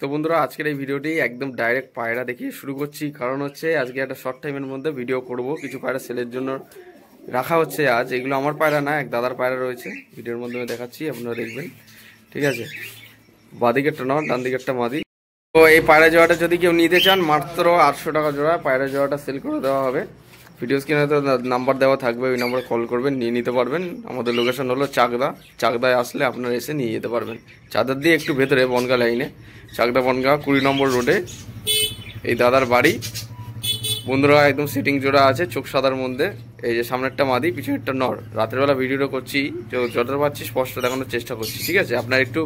তো বন্ধুরা আজকের এই ভিডিওটি একদম ডাইরেক্ট পায়রা দেখিয়ে শুরু করছি। কারণ হচ্ছে আজকে একটা শর্ট টাইমের মধ্যে ভিডিও করব, কিছু পায়রা সেলের জন্য রাখা হচ্ছে আজ। এগুলো আমার পায়রা না, এক দাদার পায়রা রয়েছে, ভিডিওর মাধ্যমে দেখাচ্ছি, আপনারা দেখবেন। ঠিক আছে, বাদিকেরটা নয়, ডান দিকেরটা মাদি। তো এই পায়রা জোড়াটা যদি কেউ নিতে চান মাত্র 800 টাকা জোড়া পায়রা জোড়াটা সেল করে দেওয়া হবে। ভিডিও স্ক্রিনে তো নাম্বার দেওয়া থাকবে, ওই নাম্বারে কল করবেন, নিয়ে নিতে পারবেন। আমাদের লোকেশন হলো চাকদা। চাকদায় আসলে আপনারা এসে নিয়ে যেতে পারবেন। চাকদার দিয়ে একটু ভেতরে বনগা লাইনে, চাকদা বনগা 20 নম্বর রোডে এই দাদার বাড়ি। বন্ধুরা একদম সেটিং জোড়া আছে, চোখ সাদার মধ্যে। এই যে সামনেরটা মাদি, পিছনেরটা নর। রাতের বেলা ভিডিওটা করছি, যতটা পারছি স্পষ্ট দেখানোর চেষ্টা করছি। ঠিক আছে, আপনারা একটু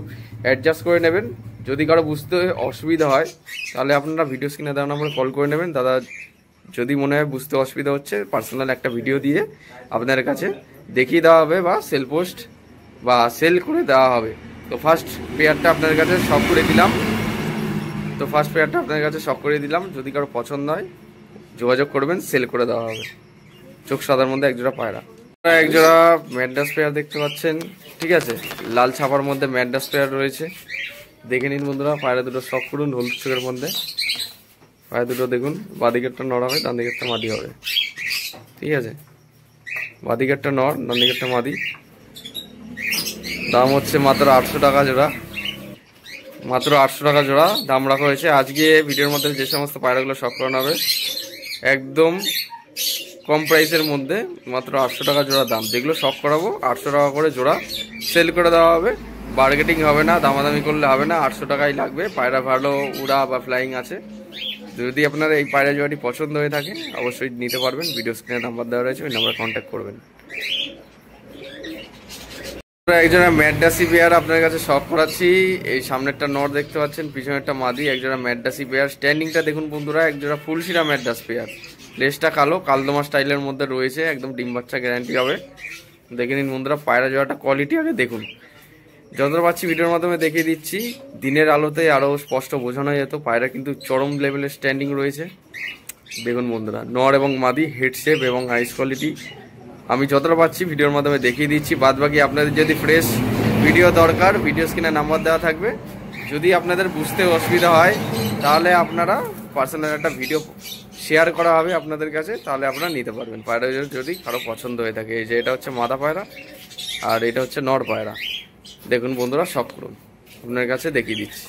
অ্যাডজাস্ট করে নেবেন। যদি কারো বুঝতে অসুবিধা হয় তাহলে আপনারা ভিডিও স্ক্রিনে দেওয়া নম্বরে কল করে নেবেন। দাদা যদি মনে হয় বুঝতে অসুবিধা হচ্ছে, পার্সোনাল একটা ভিডিও দিয়ে আপনাদের কাছে দেখিয়ে দেওয়া হবে, বা সেল পোস্ট বা সেল করে দেওয়া হবে। তো ফার্স্ট পেয়ারটা আপনাদের কাছে শখ করে দিলাম। যদি কারো পছন্দ হয় যোগাযোগ করবেন, সেল করে দেওয়া হবে। চোখ সাদার মধ্যে একজোড়া পায়রা, একজোড়া ম্যাড্রাস পেয়ার দেখতে পাচ্ছেন। ঠিক আছে, লাল ছাপার মধ্যে ম্যাড্রাস পেয়ার রয়েছে, দেখে নিন বন্ধুরা। পায়রা দুটো শখ করুন, হলুদ চোখের মধ্যে পায়রা দুটো দেখুন। বাদিকেরটা নর হবে, ডান দিকেরটা মাদি হবে। ঠিক আছে, বাদিকেরটা নর, ডান দিকেরটা মাদি। দাম হচ্ছে মাত্র 800 টাকা জোড়া, মাত্র 800 টাকা জোড়া দাম রাখা হয়েছে। আজকে ভিডিওর মধ্যে যে সমস্ত পায়রাগুলো শখ করানো হবে একদম কম প্রাইসের মধ্যে, মাত্র 800 টাকা জোড়া দাম। যেগুলো শখ করাবো 800 টাকা করে জোড়া সেল করে দেওয়া হবে। বার্গেটিং হবে না, দামাদামি করলে হবে না, 800 টাকাই লাগবে। পায়রা ভালো উড়া বা ফ্লাইং আছে। যদি আপনার এই পায়রা জোড়াটি পছন্দ হয়ে থাকে অবশ্যই নিতে পারবেন। ভিডিও স্ক্রিনে নাম্বার দেওয়া রয়েছে, ওই নাম্বারে কন্ট্যাক্ট করবেন। একজোড়া ম্যাড্রাসি পেয়ার আপনার কাছে শখ করাচ্ছি। এই সামনেরটা নর দেখতে পাচ্ছেন, পিছনেরটা মাদি। একজোড়া ম্যাড্রাসি পেয়ার, স্ট্যান্ডিংটা দেখুন বন্ধুরা। একজোড়া ফুলশিরা ম্যাড্রাস পেয়ার, লেজটা কালো, কালদমা স্টাইলের মধ্যে রয়েছে, একদম ডিম বাচ্চা গ্যারান্টি হবে। দেখে নিন বন্ধুরা পায়রা জোড়াটা কোয়ালিটি আগে দেখুন। যতটা পাচ্ছি ভিডিওর মাধ্যমে দেখিয়ে দিচ্ছি, দিনের আলোতে আরও স্পষ্ট বোঝানো যেত। পায়রা কিন্তু চরম লেভেলের স্ট্যান্ডিং রয়েছে। দেখুন বন্ধুরা, নর এবং মাদি, হেড শেপ এবং আইস কোয়ালিটি আমি যতটা পাচ্ছি ভিডিওর মাধ্যমে দেখিয়ে দিচ্ছি। বাদ বাকি আপনাদের যদি ফ্রেশ ভিডিও দরকার, ভিডিও স্ক্রিনে নাম্বার দেওয়া থাকবে। যদি আপনাদের বুঝতে অসুবিধা হয় তাহলে আপনারা পার্সোনাল একটা ভিডিও শেয়ার করা হবে আপনাদের কাছে, তাহলে আপনারা নিতে পারবেন পায়রা যদি কারো পছন্দ হয়ে থাকে। এই যে এটা হচ্ছে মাদা পায়রা আর এটা হচ্ছে নর পায়রা। দেখুন বন্ধুরা, শখ করুন, আপনার কাছে দেখিয়ে দিচ্ছি।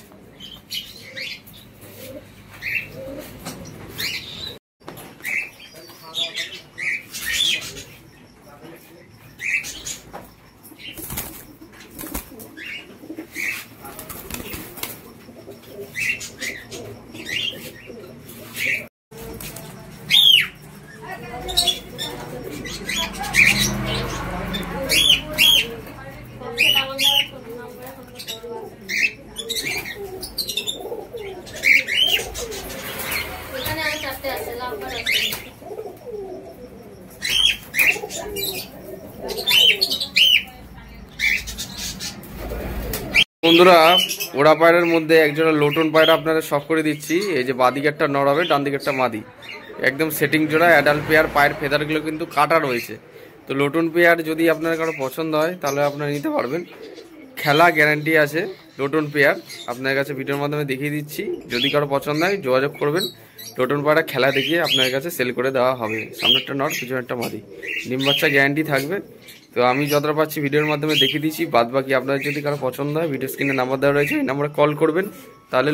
বন্ধুরা ওড়া পায়রার মধ্যে একজোড়া লোটন পায়রা আপনাদের শখ করে দিচ্ছি। এই যে বাদিকেরটা নর হবে, ডান দিকেরটা মাদি, একদম সেটিং জোড়া, অ্যাডাল্ট পেয়ার। পায়ের ফেদারগুলো কিন্তু কাটা রয়েছে। তো লোটন পেয়ার যদি আপনার কারো পছন্দ হয় তাহলে আপনারা নিতে পারবেন, খেলা গ্যারান্টি আছে। লোটন পেয়ার আপনার কাছে ভিডিওর মাধ্যমে দেখিয়ে দিচ্ছি, যদি কারো পছন্দ হয় যোগাযোগ করবেন। লোটন পায়রা খেলা দেখিয়ে আপনার কাছে সেল করে দেওয়া হবে। সামনেরটা নর, পিছনেরটা মাদি, ডিম বাচ্চা গ্যারান্টি থাকবে। তো আমি যতটা পাচ্ছি ভিডিওর মাধ্যমে দেখিয়ে দিচ্ছি। বাদ বাকি আপনাদের যদি কারো পছন্দ হয় ভিডিও স্ক্রিনে নাম্বার দেওয়া রয়েছে, এই নাম্বারে কল করবেন, তাহলে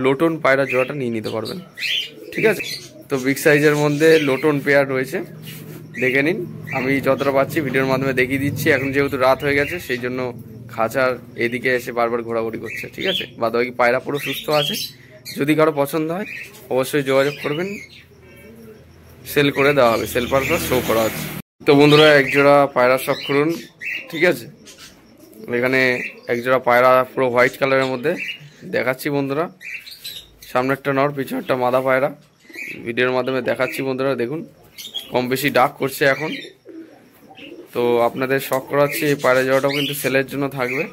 লোটন পায়রা জোড়াটা নিয়ে নিতে পারবেন। ঠিক আছে, তো বিগ সাইজের মধ্যে লোটন পেয়ার রয়েছে, দেখে নিন। আমি যতটা পাচ্ছি ভিডিওর মাধ্যমে দেখিয়ে দিচ্ছি। এখন যেহেতু রাত হয়ে গেছে সেই জন্য খাঁচার এদিকে এসে বারবার ঘোরাঘুরি করছে। ঠিক আছে, বাদ বাকি পায়রা পুরো সুস্থ আছে। যদি কারো পছন্দ হয় অবশ্যই যোগাযোগ করবেন, সেল করে দেওয়া হবে, সেল পারপাস শো করা হচ্ছে। তো বন্ধুরা একজোড়া পায়রা শখ করুন। ঠিক আছে, এখানে একজোড়া পায়রা পুরো হোয়াইট কালারের মধ্যে দেখাচ্ছি বন্ধুরা। সামনেরটা নর, পিছনেরটা মাদা পায়রা, ভিডিওর মাধ্যমে দেখাচ্ছি বন্ধুরা। দেখুন কম বেশি ডাক করছে এখন। তো আপনাদের শখ করাচ্ছি, এই পায়রা জোড়াটাও কিন্তু সেলের জন্য থাকবে।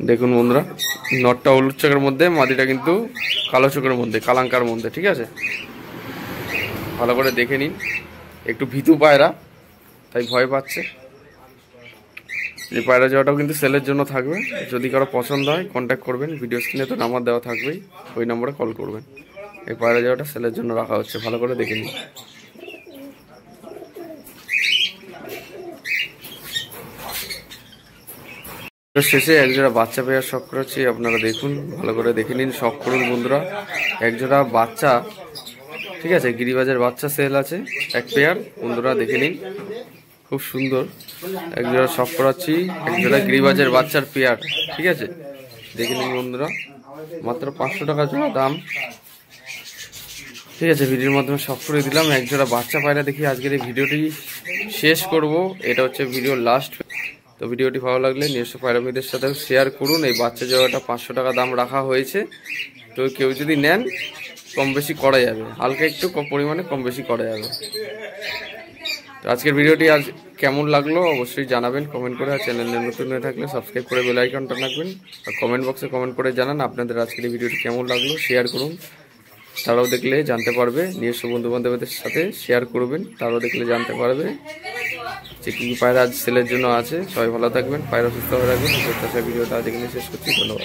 দেখুন বন্ধুরা, নটটা হলুদ চোখের মধ্যে, মাদিটা কিন্তু কালো চোখের মধ্যে, কালাঙ্কার মধ্যে। ঠিক আছে, ভালো করে দেখে নিন। একটু ভীতু পায়রা, তাই ভয় পাচ্ছে। এই পায়রা জোড়াটাও কিন্তু সেলের জন্য থাকবে। যদি কারো পছন্দ হয় কন্ট্যাক্ট করবেন, ভিডিও স্ক্রিনে তো নাম্বার দেওয়া থাকবেই, ওই নম্বরে কল করবেন। এই পায়রা জোড়াটা সেলের জন্য রাখা হচ্ছে, ভালো করে দেখে নিন। শেষে একজোড়া বাচ্চা পেয়ার শখ করেছি, আপনারা দেখুন, ভালো করে দেখে নিন, শখ করুন বন্ধুরা। একজোড়া বাচ্চা, ঠিক আছে, গিরিবাজের বাচ্চা সেল আছে এক পেয়ার, বন্ধুরা দেখে নিন, খুব সুন্দর। একজোড়া শখ করাচ্ছি, একজোড়া গিরিবাজের বাচ্চার পেয়ার, ঠিক আছে, দেখে নিন বন্ধুরা, মাত্র 500 টাকা জোড়া দাম। ঠিক আছে, ভিডিওর মাধ্যমে শখ করে দিলাম। একজোড়া বাচ্চা পায়রা দেখি আজকের এই ভিডিওটি শেষ করব, এটা হচ্ছে ভিডিও লাস্ট। তো ভিডিওটি ভালো লাগলে নিজস্ব পায়রামিদের সাথে শেয়ার করুন। এই বাচ্চা জোড়াটা 500 টাকা দাম রাখা হয়েছে। তো কেউ যদি নেন কম বেশি করা যাবে, হালকা একটু পরিমাণে কম বেশি করা যাবে। তো আজকের ভিডিওটি আজ কেমন লাগলো অবশ্যই জানাবেন কমেন্ট করে। আর চ্যানেলে নতুন হয়ে থাকলে সাবস্ক্রাইব করে বেল আইকনটা রাখবেন। আর কমেন্ট বক্সে কমেন্ট করে জানান আপনাদের আজকের এই ভিডিওটি কেমন লাগলো, শেয়ার করুন, তারাও দেখলে জানতে পারবে। নিজস্ব বন্ধু বান্ধবদের সাথে শেয়ার করবেন, তারাও দেখলে জানতে পারবে যে কী পায়রা আজ সেলের জন্য আছে। সবাই ভালো থাকবেন, পায়রা সুস্থ হয়ে রাখবেন। ভিডিওটা আজ এখানে শেষ করছি, ধন্যবাদ।